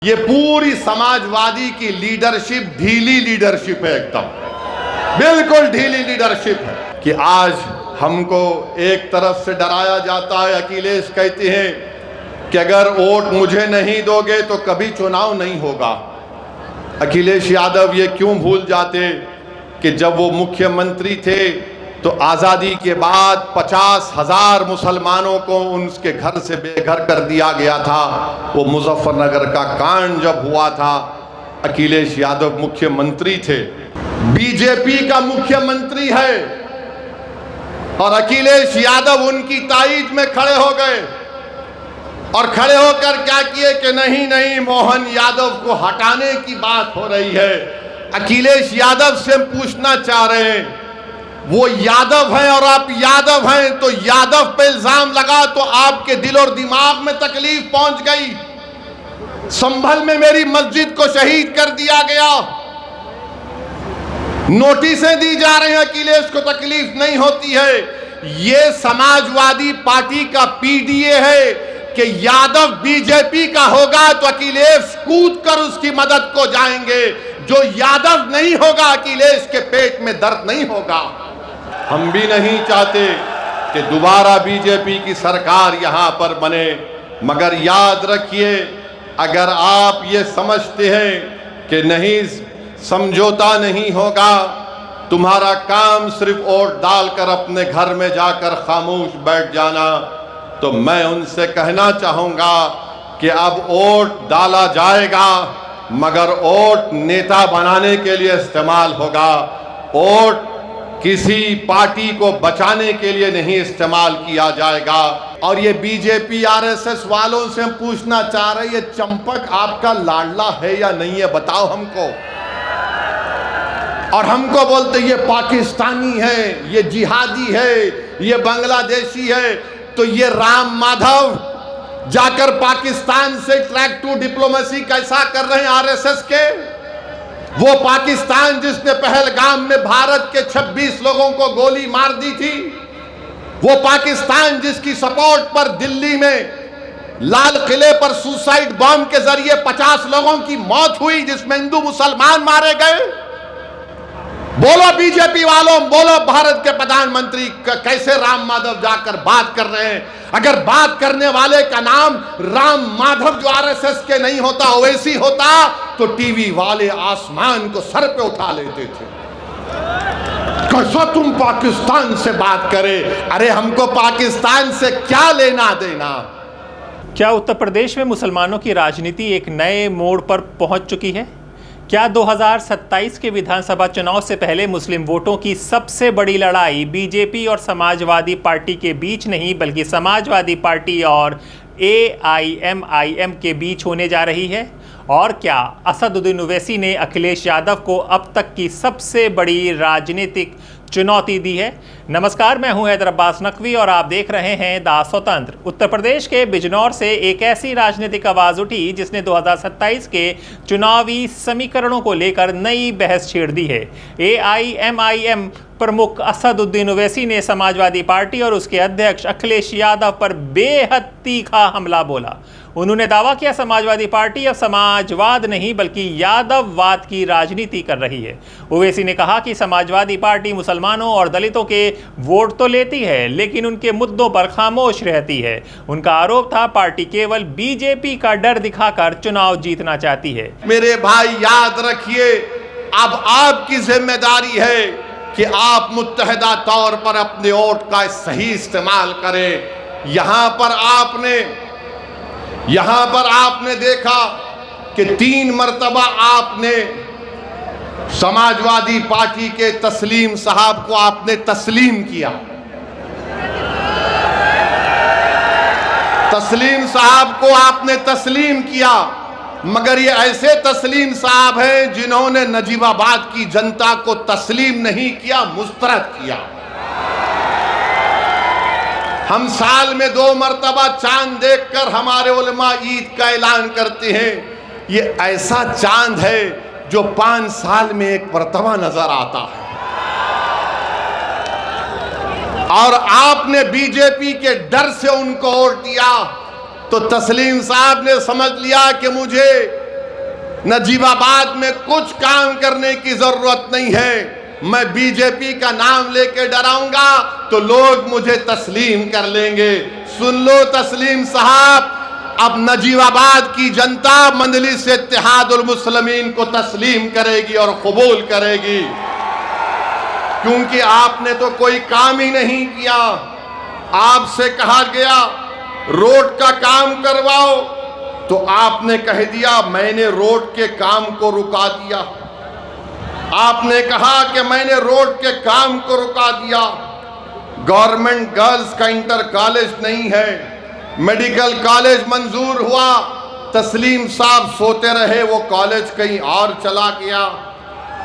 ये पूरी समाजवादी की लीडरशिप ढीली लीडरशिप है, एकदम बिल्कुल ढीली लीडरशिप है कि आज हमको एक तरफ से डराया जाता है। अखिलेश कहते हैं कि अगर वोट मुझे नहीं दोगे तो कभी चुनाव नहीं होगा। अखिलेश यादव ये क्यों भूल जाते कि जब वो मुख्यमंत्री थे तो आज़ादी के बाद 50,000 मुसलमानों को उनके घर से बेघर कर दिया गया था। वो मुजफ्फरनगर का कांड जब हुआ था, अखिलेश यादव मुख्यमंत्री थे, बीजेपी का मुख्यमंत्री है और अखिलेश यादव उनकी ताईद में खड़े हो गए और खड़े होकर क्या किए कि नहीं नहीं, मोहन यादव को हटाने की बात हो रही है। अखिलेश यादव से पूछना चाह रहे हैं, वो यादव हैं और आप यादव हैं, तो यादव पे इल्जाम लगा तो आपके दिल और दिमाग में तकलीफ पहुंच गई। संभल में मेरी मस्जिद को शहीद कर दिया गया, नोटिसें दी जा रही हैं, अखिलेश को तकलीफ नहीं होती है। ये समाजवादी पार्टी का पीडीए है कि यादव बीजेपी का होगा तो अखिलेश कूद कर उसकी मदद को जाएंगे। जो यादव नहीं होगा, अखिलेश के पेट में दर्द नहीं होगा। हम भी नहीं चाहते कि दोबारा बीजेपी की सरकार यहां पर बने, मगर याद रखिए, अगर आप ये समझते हैं कि नहीं समझौता नहीं होगा, तुम्हारा काम सिर्फ वोट डालकर अपने घर में जाकर खामोश बैठ जाना, तो मैं उनसे कहना चाहूंगा कि अब वोट डाला जाएगा, मगर वोट नेता बनाने के लिए इस्तेमाल होगा। वोट किसी पार्टी को बचाने के लिए नहीं इस्तेमाल किया जाएगा। और ये बीजेपी आरएसएस वालों से हम पूछना चाह रहे हैं, ये चंपक आपका लाडला है या नहीं है, बताओ हमको। और हमको बोलते ये पाकिस्तानी है, ये जिहादी है, ये बांग्लादेशी है। तो ये राम माधव जाकर पाकिस्तान से ट्रैक टू डिप्लोमेसी कैसा कर रहे हैं आरएसएस के? वो पाकिस्तान जिसने पहलगाम में भारत के 26 लोगों को गोली मार दी थी, वो पाकिस्तान जिसकी सपोर्ट पर दिल्ली में लाल किले पर सुसाइड बॉम्ब के जरिए 50 लोगों की मौत हुई, जिसमें हिंदू मुसलमान मारे गए। बोलो बीजेपी वालों, बोलो भारत के प्रधानमंत्री कैसे राम माधव जाकर बात कर रहे हैं? अगर बात करने वाले का नाम राम माधव जो आरएसएस के नहीं होता, ओवैसी होता, तो टीवी वाले आसमान को सर पे उठा लेते थे। कैसा तुम पाकिस्तान से बात करे? अरे हमको पाकिस्तान से क्या लेना देना। क्या उत्तर प्रदेश में मुसलमानों की राजनीति एक नए मोड़ पर पहुंच चुकी है? क्या 2027 के विधानसभा चुनाव से पहले मुस्लिम वोटों की सबसे बड़ी लड़ाई बीजेपी और समाजवादी पार्टी के बीच नहीं, बल्कि समाजवादी पार्टी और AIMIM के बीच होने जा रही है? और क्या असदुद्दीन ओवैसी ने अखिलेश यादव को अब तक की सबसे बड़ी राजनीतिक चुनौती दी है? नमस्कार, मैं हूं हैदर अब्बास नकवी और आप देख रहे हैं द स्वतंत्र। उत्तर प्रदेश के बिजनौर से एक ऐसी राजनीतिक आवाज उठी जिसने 2027 के चुनावी समीकरणों को लेकर नई बहस छेड़ दी है। AIMIM प्रमुख असदुद्दीन ओवैसी ने समाजवादी पार्टी और उसके अध्यक्ष अखिलेश यादव पर बेहद तीखा हमला बोला। उन्होंने दावा किया समाजवादी पार्टी अब समाजवाद नहीं बल्कि यादववाद की राजनीति कर रही है। ओवैसी ने कहा कि समाजवादी पार्टी मुसलमानों और दलितों के वोट तो लेती है, लेकिन उनके मुद्दों पर खामोश रहती है। उनका आरोप था पार्टी केवल बीजेपी का डर दिखाकर चुनाव जीतना चाहती है। मेरे भाई याद रखिए, अब आपकी जिम्मेदारी है कि आप मुत्तहिदा तौर पर अपने वोट का सही इस्तेमाल करें। यहां पर आपने देखा कि 3 मर्तबा आपने समाजवादी पार्टी के तस्लीम साहब को आपने तस्लीम किया। तस्लीम साहब को आपने तस्लीम किया, मगर ये ऐसे तस्लीम साहब हैं जिन्होंने नजीबाबाद की जनता को तस्लीम नहीं किया, मुस्तरद किया। हम साल में 2 मर्तबा चांद देखकर हमारे उलमा ईद का ऐलान करते हैं। ये ऐसा चांद है जो 5 साल में एक मर्तबा नजर आता है। और आपने बीजेपी के डर से उनको वोट दिया, तो तस्लीम साहब ने समझ लिया कि मुझे नजीबाबाद में कुछ काम करने की जरूरत नहीं है। मैं बीजेपी का नाम लेके डराऊंगा तो लोग मुझे तस्लीम कर लेंगे। सुन लो तस्लीम साहब, अब नजीबाबाद की जनता मजलिस इत्तेहादुल मुस्लिमीन को तस्लीम करेगी और कबूल करेगी, क्योंकि आपने तो कोई काम ही नहीं किया। आपसे कहा गया रोड का काम करवाओ तो आपने कह दिया मैंने रोड के काम को रुका दिया। आपने कहा कि मैंने रोड के काम को रुका दिया। गवर्नमेंट गर्ल्स का इंटर कॉलेज नहीं है, मेडिकल कॉलेज मंजूर हुआ, तस्लीम साहब सोते रहे, वो कॉलेज कहीं और चला गया।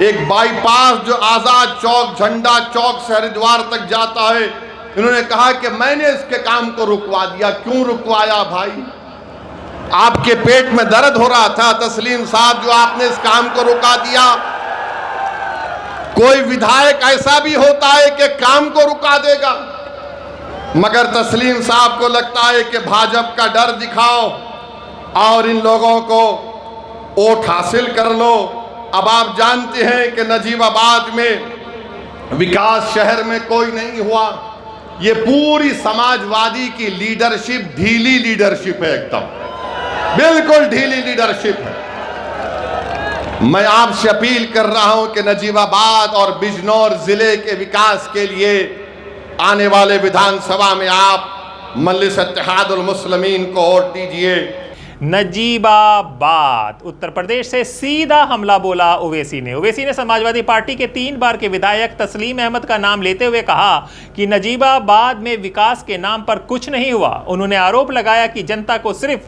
एक बाईपास जो आजाद चौक झंडा चौक से हरिद्वार तक जाता है, इन्होंने कहा कि मैंने इसके काम को रुकवा दिया। क्यों रुकवाया भाई? आपके पेट में दर्द हो रहा था तस्लीम साहब जो आपने इस काम को रुका दिया। कोई विधायक ऐसा भी होता है कि काम को रुका देगा, मगर तस्लीम साहब को लगता है कि भाजपा का डर दिखाओ और इन लोगों को वोट हासिल कर लो। अब आप जानते हैं कि नजीबाबाद में विकास शहर में कोई नहीं हुआ। ये पूरी समाजवादी की लीडरशिप ढीली लीडरशिप है, एकदम बिल्कुल ढीली लीडरशिप है। मैं आपसे अपील कर रहा हूं कि नजीबाबाद और बिजनौर जिले के विकास के लिए आने वाले विधानसभा में आप मजलिस इत्तेहादुल मुस्लिमीन को वोट दीजिए। नजीबाबाद उत्तर प्रदेश से सीधा हमला बोला ओवैसी ने समाजवादी पार्टी के 3 बार के विधायक तस्लीम अहमद का नाम लेते हुए कहा कि नजीबाबाद में विकास के नाम पर कुछ नहीं हुआ। उन्होंने आरोप लगाया कि जनता को सिर्फ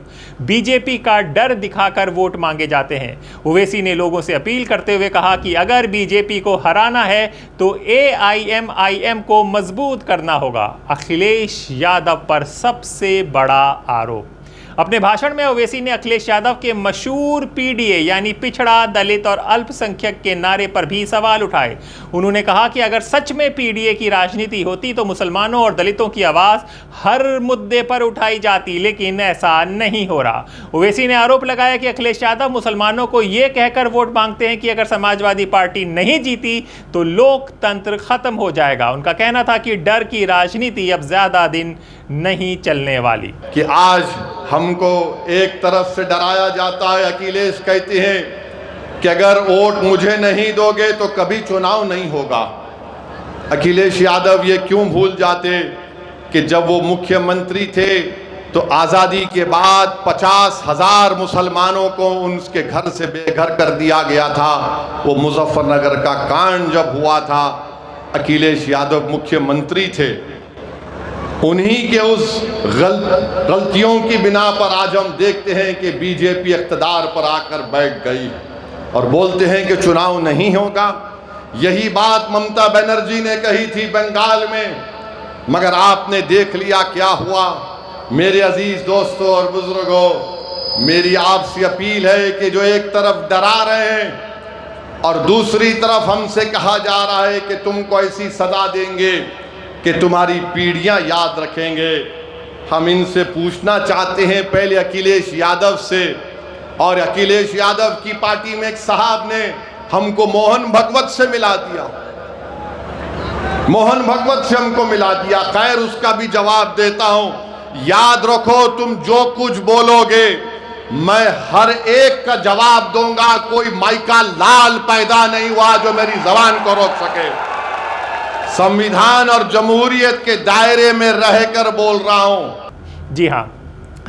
बीजेपी का डर दिखाकर वोट मांगे जाते हैं। ओवैसी ने लोगों से अपील करते हुए कहा कि अगर बीजेपी को हराना है तो AIMIM को मजबूत करना होगा। अखिलेश यादव पर सबसे बड़ा आरोप। अपने भाषण में ओवैसी ने अखिलेश यादव के मशहूर PDA यानी पिछड़ा, दलित और अल्पसंख्यक के नारे पर भी सवाल उठाए। उन्होंने कहा कि अगर सच में PDA की राजनीति होती तो मुसलमानों और दलितों की आवाज हर मुद्दे पर उठाई जाती, लेकिन ऐसा नहीं हो रहा। ओवैसी ने आरोप लगाया कि अखिलेश यादव मुसलमानों को यह कहकर वोट मांगते हैं कि अगर समाजवादी पार्टी नहीं जीती तो लोकतंत्र खत्म हो जाएगा। उनका कहना था कि डर की राजनीति अब ज्यादा दिन नहीं चलने वाली। कि आज हमको एक तरफ से डराया जाता है। अखिलेश कहते हैं कि अगर वोट मुझे नहीं दोगे तो कभी चुनाव नहीं होगा। अखिलेश यादव ये क्यों भूल जाते कि जब वो मुख्यमंत्री थे तो आज़ादी के बाद 50,000 मुसलमानों को उनके घर से बेघर कर दिया गया था। वो मुजफ्फरनगर का कांड जब हुआ था, अखिलेश यादव मुख्यमंत्री थे। उन्हीं के उस गलतियों की बिना पर आज हम देखते हैं कि बीजेपी इख्तिदार पर आकर बैठ गई और बोलते हैं कि चुनाव नहीं होगा। यही बात ममता बनर्जी ने कही थी बंगाल में, मगर आपने देख लिया क्या हुआ। मेरे अजीज दोस्तों और बुजुर्गों, मेरी आपसे अपील है कि जो एक तरफ डरा रहे हैं और दूसरी तरफ हमसे कहा जा रहा है कि तुमको ऐसी सजा देंगे कि तुम्हारी पीढ़ियां याद रखेंगे, हम इनसे पूछना चाहते हैं पहले अखिलेश यादव से। और अखिलेश यादव की पार्टी में एक साहब ने हमको मोहन भगवत से मिला दिया, मोहन भगवत से हमको मिला दिया। खैर, उसका भी जवाब देता हूं। याद रखो, तुम जो कुछ बोलोगे मैं हर एक का जवाब दूंगा। कोई माइका लाल पैदा नहीं हुआ जो मेरी जबान को रोक सके। संविधान और जमहूरियत के दायरे में रहकर बोल रहा हूं। जी हाँ,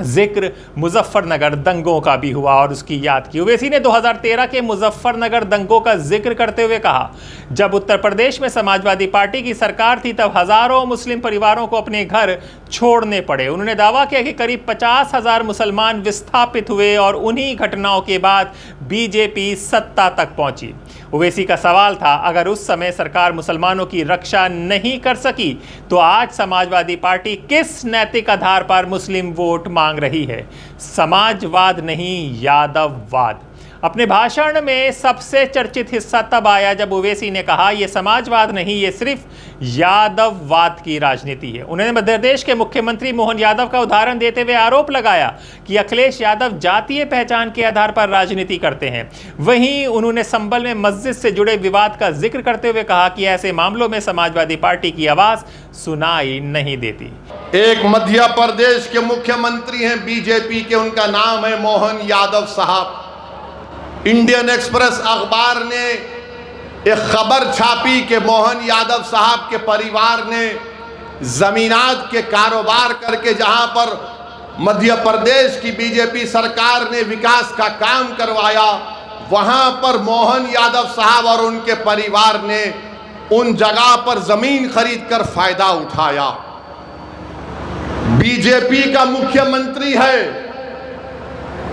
जिक्र मुजफ्फरनगर दंगों का भी हुआ और उसकी याद की। ओवैसी ने 2013 के मुजफ्फरनगर दंगों का जिक्र करते हुए कहा, जब उत्तर प्रदेश में समाजवादी पार्टी की सरकार थी तब हजारों मुस्लिम परिवारों को अपने घर छोड़ने पड़े। उन्होंने दावा किया कि करीब 50,000 मुसलमान विस्थापित हुए और उन्हीं घटनाओं के बाद बीजेपी सत्ता तक पहुंची। ओवैसी का सवाल था, अगर उस समय सरकार मुसलमानों की रक्षा नहीं कर सकी तो आज समाजवादी पार्टी किस नैतिक आधार पर मुस्लिम वोट मांग रही है? समाजवाद नहीं, यादववाद। अपने भाषण में सबसे चर्चित हिस्सा तब आया जब ओवैसी ने कहा यह समाजवाद नहीं, ये सिर्फ यादववाद की राजनीति है। उन्होंने मध्य प्रदेश के मुख्यमंत्री मोहन यादव का उदाहरण देते हुए आरोप लगाया कि अखिलेश यादव जातीय पहचान के आधार पर राजनीति करते हैं। वहीं उन्होंने संभल में मस्जिद से जुड़े विवाद का जिक्र करते हुए कहा कि ऐसे मामलों में समाजवादी पार्टी की आवाज सुनाई नहीं देती। एक मध्य प्रदेश के मुख्यमंत्री हैं बीजेपी के, उनका नाम है मोहन यादव साहब। इंडियन एक्सप्रेस अखबार ने एक खबर छापी कि मोहन यादव साहब के परिवार ने जमीनात के कारोबार करके जहां पर मध्य प्रदेश की बीजेपी सरकार ने विकास का काम करवाया, वहां पर मोहन यादव साहब और उनके परिवार ने उन जगह पर जमीन खरीदकर फायदा उठाया। बीजेपी का मुख्यमंत्री है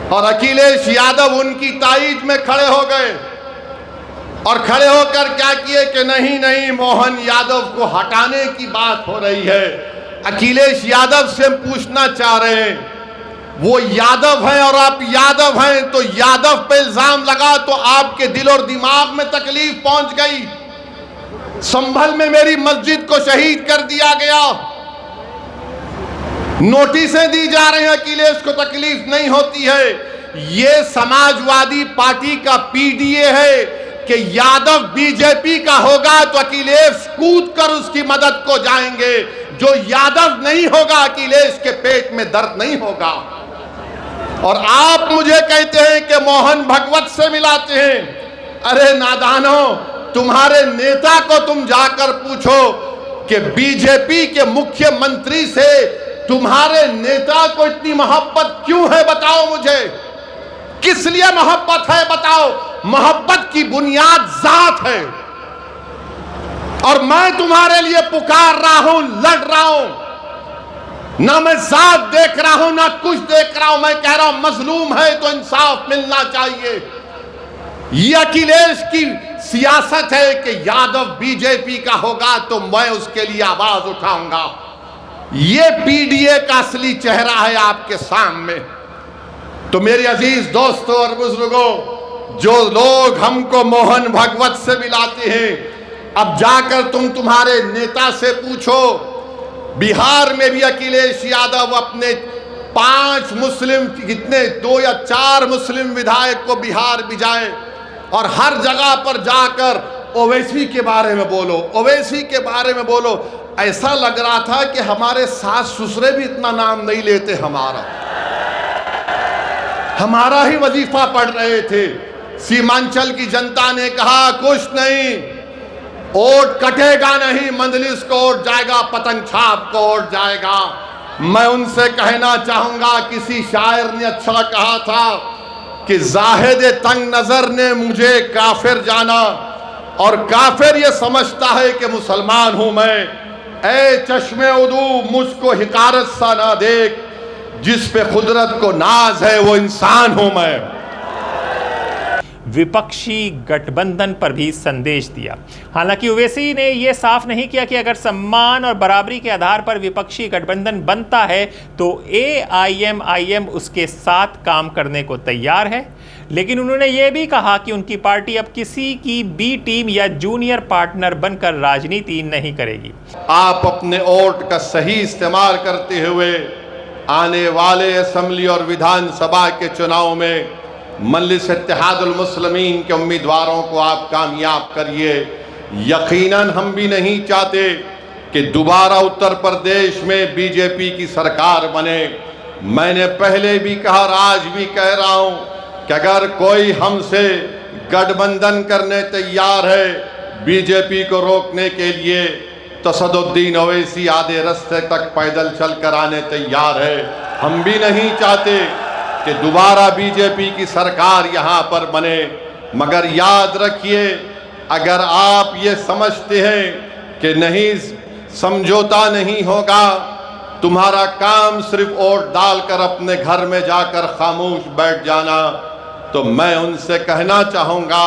और अखिलेश यादव उनकी ताईद में खड़े हो गए और खड़े होकर क्या किए कि नहीं नहीं, मोहन यादव को हटाने की बात हो रही है। अखिलेश यादव से हम पूछना चाह रहे हैं, वो यादव हैं और आप यादव हैं, तो यादव पे इल्जाम लगा तो आपके दिल और दिमाग में तकलीफ पहुंच गई। संभल में मेरी मस्जिद को शहीद कर दिया गया, नोटिसें दी जा रही हैं, अखिलेश को तकलीफ नहीं होती है। ये समाजवादी पार्टी का पीडीए है कि यादव बीजेपी का होगा तो अखिलेश कूद कर उसकी मदद को जाएंगे, जो यादव नहीं होगा अखिलेश के पेट में दर्द नहीं होगा। और आप मुझे कहते हैं कि मोहन भगवत से मिलाते हैं। अरे नादानो, तुम्हारे नेता को तुम जाकर पूछो कि बीजेपी के मुख्यमंत्री से तुम्हारे नेता को इतनी मोहब्बत क्यों है, बताओ मुझे। किस लिए मोहब्बत है बताओ। मोहब्बत की बुनियाद जात है और मैं तुम्हारे लिए पुकार रहा हूं, लड़ रहा हूं। ना मैं जात देख रहा हूं ना कुछ देख रहा हूं, मैं कह रहा हूं मजलूम है तो इंसाफ मिलना चाहिए। ये अखिलेश की सियासत है कि यादव बीजेपी का होगा तो मैं उसके लिए आवाज उठाऊंगा। ये पीडीए का असली चेहरा है आपके सामने। तो मेरे अजीज दोस्तों और बुजुर्गों, जो लोग हमको मोहन भगवत से मिलाते हैं, अब जाकर तुम्हारे नेता से पूछो। बिहार में भी अखिलेश यादव अपने 5 मुस्लिम, कितने 2 या 4 मुस्लिम विधायक को बिहार भिजाए और हर जगह पर जाकर ओवैसी के बारे में बोलो, ओवैसी के बारे में बोलो। ऐसा लग रहा था कि हमारे सास ससुरे भी इतना नाम नहीं लेते, हमारा ही वजीफा पढ़ रहे थे। सीमांचल की जनता ने कहा कुछ नहीं, वोट कटेगा नहीं, मंजलिस को वोट जाएगा, पतंग छाप को वोट जाएगा। मैं उनसे कहना चाहूंगा, किसी शायर ने अच्छा कहा था कि जाहिद तंग नजर ने मुझे काफिर जाना और काफिर ये समझता है कि मुसलमान हूं मैं। ऐ चश्मे उदू मुझको हिकारत सा ना देख, जिस पे कुदरत को नाज है वो इंसान हूं मैं। विपक्षी गठबंधन पर भी संदेश दिया। हालांकि ओवैसी ने यह साफ नहीं किया कि अगर सम्मान और बराबरी के आधार पर विपक्षी गठबंधन बनता है तो AIMIM उसके साथ काम करने को तैयार है। लेकिन उन्होंने यह भी कहा कि उनकी पार्टी अब किसी की बी टीम या जूनियर पार्टनर बनकर राजनीति नहीं करेगी। आप अपने वोट का सही इस्तेमाल करते हुए आने वाले असेंबली और विधानसभा के चुनाव में मजलिस इत्तेहादुल मुस्लिमीन के उम्मीदवारों को आप कामयाब करिए। यकीनन हम भी नहीं चाहते कि दोबारा उत्तर प्रदेश में बीजेपी की सरकार बने। मैंने पहले भी कहा और आज भी कह रहा हूं कि अगर कोई हमसे गठबंधन करने तैयार है बीजेपी को रोकने के लिए, तो सदुद्दीन ओवैसी आधे रास्ते तक पैदल चल कर आने तैयार है। हम भी नहीं चाहते कि दोबारा बीजेपी की सरकार यहां पर बने। मगर याद रखिए, अगर आप ये समझते हैं कि नहीं समझौता नहीं होगा, तुम्हारा काम सिर्फ वोट डालकर अपने घर में जाकर खामोश बैठ जाना, तो मैं उनसे कहना चाहूंगा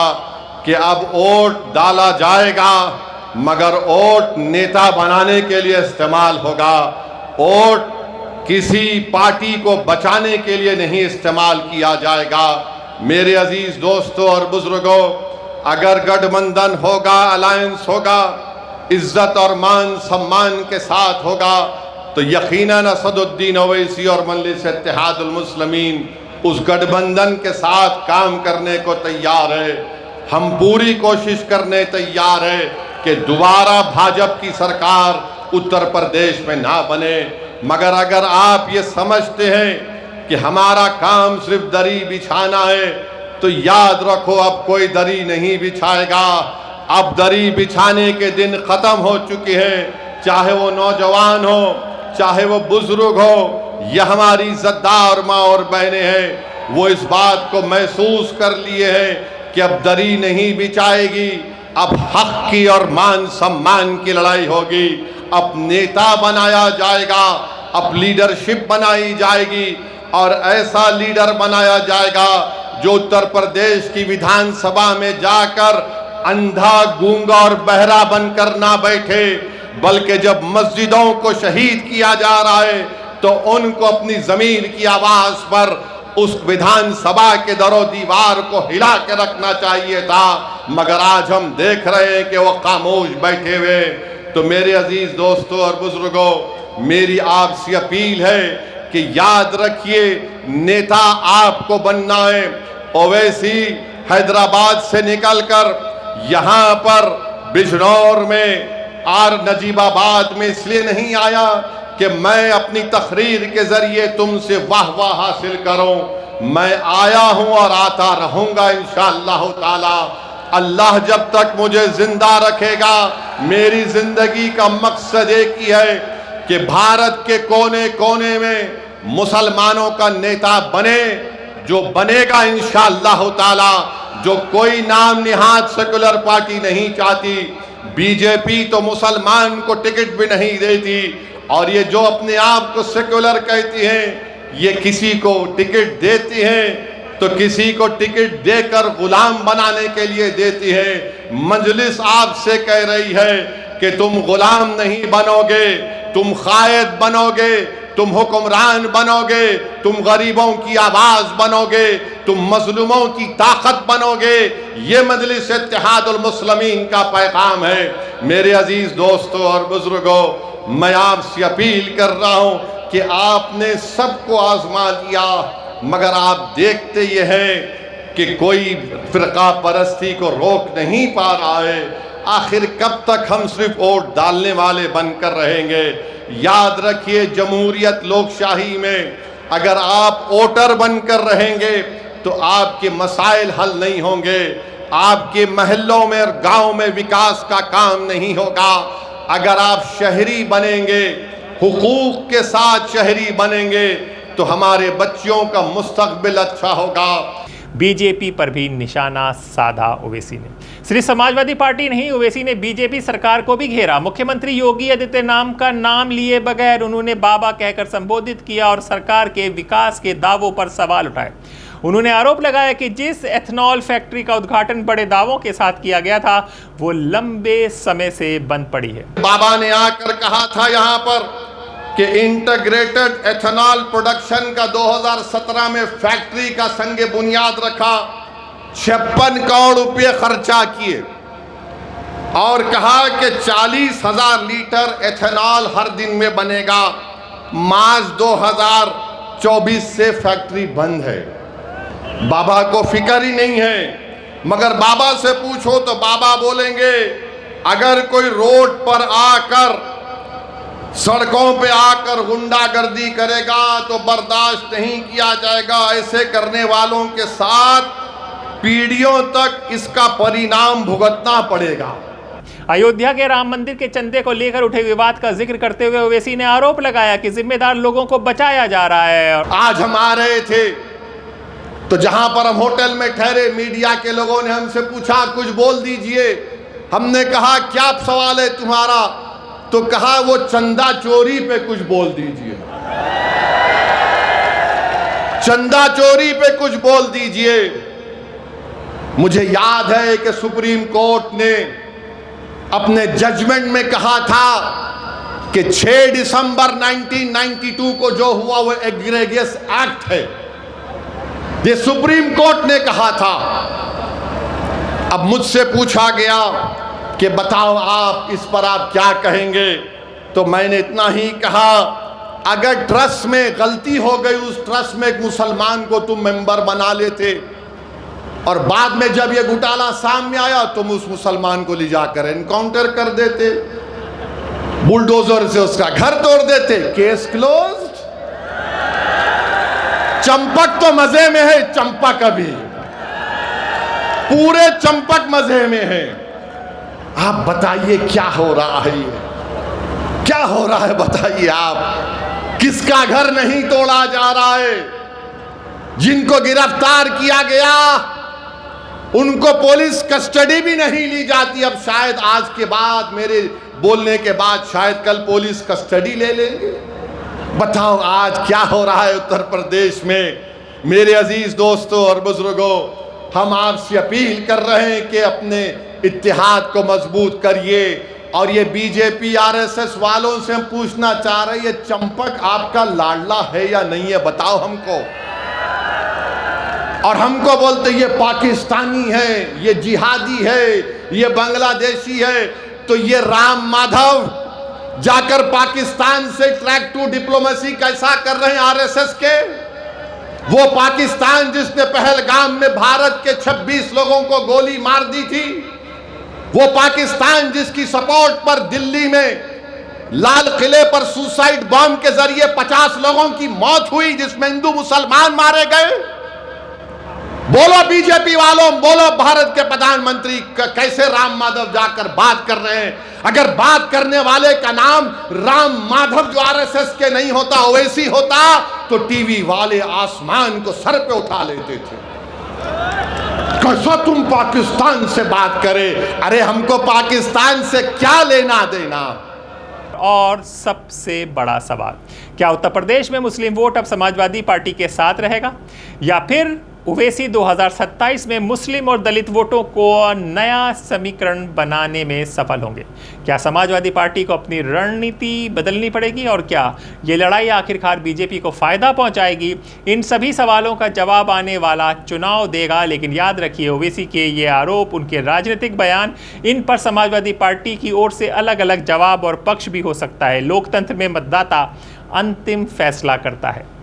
कि अब वोट डाला जाएगा मगर वोट नेता बनाने के लिए इस्तेमाल होगा। वोट किसी पार्टी को बचाने के लिए नहीं इस्तेमाल किया जाएगा। मेरे अजीज दोस्तों और बुजुर्गों, अगर गठबंधन होगा, अलायंस होगा, इज्जत और मान सम्मान के साथ होगा, तो यकीनन असदुद्दीन ओवैसी और मजलिस इत्तेहादुल मुस्लिमीन उस गठबंधन के साथ काम करने को तैयार है। हम पूरी कोशिश करने तैयार है कि दोबारा भाजपा की सरकार उत्तर प्रदेश में ना बने। मगर अगर आप ये समझते हैं कि हमारा काम सिर्फ दरी बिछाना है, तो याद रखो अब कोई दरी नहीं बिछाएगा। अब दरी बिछाने के दिन खत्म हो चुके हैं। चाहे वो नौजवान हो, चाहे वो बुजुर्ग हो, यह हमारी इज्जतदार माँ और बहनें हैं, वो इस बात को महसूस कर लिए हैं कि अब दरी नहीं बिछाएगी, अब हक की और मान सम्मान की लड़ाई होगी। अब नेता बनाया जाएगा, अब लीडरशिप बनाई जाएगी, और ऐसा लीडर बनाया जाएगा जो उत्तर प्रदेश की विधानसभा में जाकर अंधा, गूंगा और बहरा बनकर ना बैठे, बल्कि जब मस्जिदों को शहीद किया जा रहा है तो उनको अपनी जमीन की आवाज पर उस विधानसभा के दरो दीवार को हिला के रखना चाहिए था। मगर आज हम देख रहे हैं कि वो खामोश बैठे हुए। तो मेरे अजीज दोस्तों और बुजुर्गों, मेरी आपसे अपील है कि याद रखिए, नेता आपको बनना है। ओवैसी हैदराबाद से निकलकर यहाँ पर बिजनौर में और नजीबाबाद में इसलिए नहीं आया कि मैं अपनी तकरीर के जरिए तुमसे वाह वाह हासिल करूं। मैं आया हूं और आता रहूंगा इंशाअल्लाह ताला। अल्लाह जब तक मुझे जिंदा रखेगा, मेरी जिंदगी का मकसद एक ही है कि भारत के कोने कोने में मुसलमानों का नेता बने, जो बनेगा इंशाअल्लाह ताला। जो कोई नाम निहाद सेकुलर पार्टी नहीं चाहती। बीजेपी तो मुसलमान को टिकट भी नहीं देती, और ये जो अपने आप को सेकुलर कहती हैं, ये किसी को टिकट देती हैं तो किसी को टिकट देकर गुलाम बनाने के लिए देती है। मजलिस आपसे कह रही है कि तुम गुलाम नहीं बनोगे, तुम कायद बनोगे, तुम हुक्मरान बनोगे, तुम गरीबों की आवाज बनोगे, तुम मजलूमों की ताकत बनोगे। ये मजलिस इत्तेहादुल मुस्लिमीन का पैगाम है। मेरे अजीज दोस्तों और बुजुर्गों, मैं आपसे अपील कर रहा हूं कि आपने सबको आजमा लिया, मगर आप देखते ये हैं कि कोई फिरका परस्ती को रोक नहीं पा रहा है। आखिर कब तक हम सिर्फ वोट डालने वाले बनकर रहेंगे? याद रखिए, जमहूरियत लोकशाही में अगर आप वोटर बनकर रहेंगे तो आपके मसाइल हल नहीं होंगे, आपके महल्लों में और गांव में विकास का काम नहीं होगा। अगर आप शहरी बनेंगे, हुकूक के साथ शहरी बनेंगे, तो हमारे बच्चों का मुस्तकबिल अच्छा होगा। बीजेपी पर भी निशाना साधा ओवैसी ने। सिर्फ समाजवादी पार्टी नहीं, ओवैसी ने बीजेपी सरकार को भी घेरा। मुख्यमंत्री योगी आदित्यनाथ का नाम लिए बगैर उन्होंने बाबा कहकर संबोधित किया और सरकार के विकास के दावों पर सवाल उठाए। उन्होंने आरोप लगाया कि जिस एथनॉल फैक्ट्री का उद्घाटन बड़े दावों के साथ किया गया था, वो लंबे समय से बंद पड़ी है। बाबा ने आकर कहा था यहाँ पर कि इंटीग्रेटेड एथनॉल प्रोडक्शन का 2017 में फैक्ट्री का संग बुनियाद रखा, 56 करोड़ रुपये खर्चा किए और कहा कि 40,000 लीटर एथेनॉल हर दिन में बनेगा। मार्च 2024 से फैक्ट्री बंद है। बाबा को फिक्र ही नहीं है। मगर बाबा से पूछो तो बाबा बोलेंगे, अगर कोई रोड पर आकर, सड़कों पे आकर गुंडागर्दी करेगा तो बर्दाश्त नहीं किया जाएगा। ऐसे करने वालों के साथ पीढ़ियों तक इसका परिणाम भुगतना पड़ेगा। अयोध्या के राम मंदिर के चंदे को लेकर उठे विवाद का जिक्र करते हुए ओवैसी ने आरोप लगाया कि जिम्मेदार लोगों को बचाया जा रहा है। और आज हम आ रहे थे तो जहां पर हम होटल में ठहरे, मीडिया के लोगों ने हमसे पूछा कुछ बोल दीजिए। हमने कहा क्या सवाल है तुम्हारा? तो कहा वो चंदा चोरी पे कुछ बोल दीजिए, चंदा चोरी पे कुछ बोल दीजिए। मुझे याद है कि सुप्रीम कोर्ट ने अपने जजमेंट में कहा था कि 6 दिसंबर 1992 को जो हुआ वो एग्रेगियस एक्ट है। ये सुप्रीम कोर्ट ने कहा था। अब मुझसे पूछा गया कि बताओ आप इस पर आप क्या कहेंगे, तो मैंने इतना ही कहा, अगर ट्रस्ट में गलती हो गई, उस ट्रस्ट में एक मुसलमान को तुम मेंबर बना लेते और बाद में जब ये घोटाला सामने आया तुम उस मुसलमान को ले जाकर एनकाउंटर कर देते, बुलडोजर से उसका घर तोड़ देते, केस क्लोज्ड। चंपक तो मजे में है, चंपक अभी पूरे चंपक मजे में है। आप बताइए क्या हो रहा है, ये क्या हो रहा है बताइए आप। किसका घर नहीं तोड़ा जा रहा है? जिनको गिरफ्तार किया गया उनको पुलिस कस्टडी भी नहीं ली जाती। अब शायद आज के बाद, मेरे बोलने के बाद शायद कल पुलिस कस्टडी ले लेंगे। बताओ आज क्या हो रहा है उत्तर प्रदेश में। मेरे अजीज दोस्तों और बुजुर्गों, हम आपसे अपील कर रहे हैं कि अपने इत्तेहाद को मजबूत करिए। और ये बीजेपी आरएसएस वालों से हम पूछना चाह रहे हैं, ये चंपक आपका लाडला है या नहीं है, बताओ हमको। और हमको बोलते ये पाकिस्तानी है, ये जिहादी है, ये बांग्लादेशी है। तो ये राम माधव जाकर पाकिस्तान से ट्रैक टू डिप्लोमेसी कैसा कर रहे हैं आरएसएस के? वो पाकिस्तान जिसने पहलगाम में भारत के 26 लोगों को गोली मार दी थी, वो पाकिस्तान जिसकी सपोर्ट पर दिल्ली में लाल किले पर सुसाइड बॉम्ब के जरिए 50 लोगों की मौत हुई, जिसमें हिंदू मुसलमान मारे गए। बोलो बीजेपी वालों, बोलो भारत के प्रधानमंत्री कैसे राम माधव जाकर बात कर रहे हैं। अगर बात करने वाले का नाम राम माधव जो आरएसएस के नहीं होता, ओवैसी होता, तो टीवी वाले आसमान को सर पे उठा लेते थे। कैसा तुम पाकिस्तान से बात करें? अरे हमको पाकिस्तान से क्या लेना देना। और सबसे बड़ा सवाल, क्या उत्तर प्रदेश में मुस्लिम वोट अब समाजवादी पार्टी के साथ रहेगा, या फिर ओवैसी 2027 में मुस्लिम और दलित वोटों को नया समीकरण बनाने में सफल होंगे? क्या समाजवादी पार्टी को अपनी रणनीति बदलनी पड़ेगी, और क्या ये लड़ाई आखिरकार बीजेपी को फायदा पहुंचाएगी? इन सभी सवालों का जवाब आने वाला चुनाव देगा। लेकिन याद रखिए, ओवैसी के ये आरोप, उनके राजनीतिक बयान, इन पर समाजवादी पार्टी की ओर से अलग अलग जवाब और पक्ष भी हो सकता है। लोकतंत्र में मतदाता अंतिम फैसला करता है।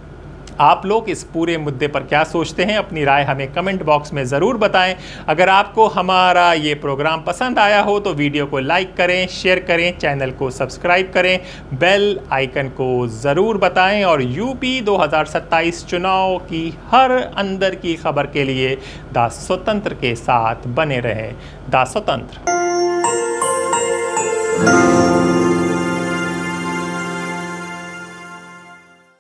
आप लोग इस पूरे मुद्दे पर क्या सोचते हैं? अपनी राय हमें कमेंट बॉक्स में ज़रूर बताएं। अगर आपको हमारा ये प्रोग्राम पसंद आया हो तो वीडियो को लाइक करें, शेयर करें, चैनल को सब्सक्राइब करें, बेल आइकन को ज़रूर बताएं और यूपी 2027 चुनाव की हर अंदर की खबर के लिए दा स्वतंत्र के साथ बने रहें। दा स्वतंत्र।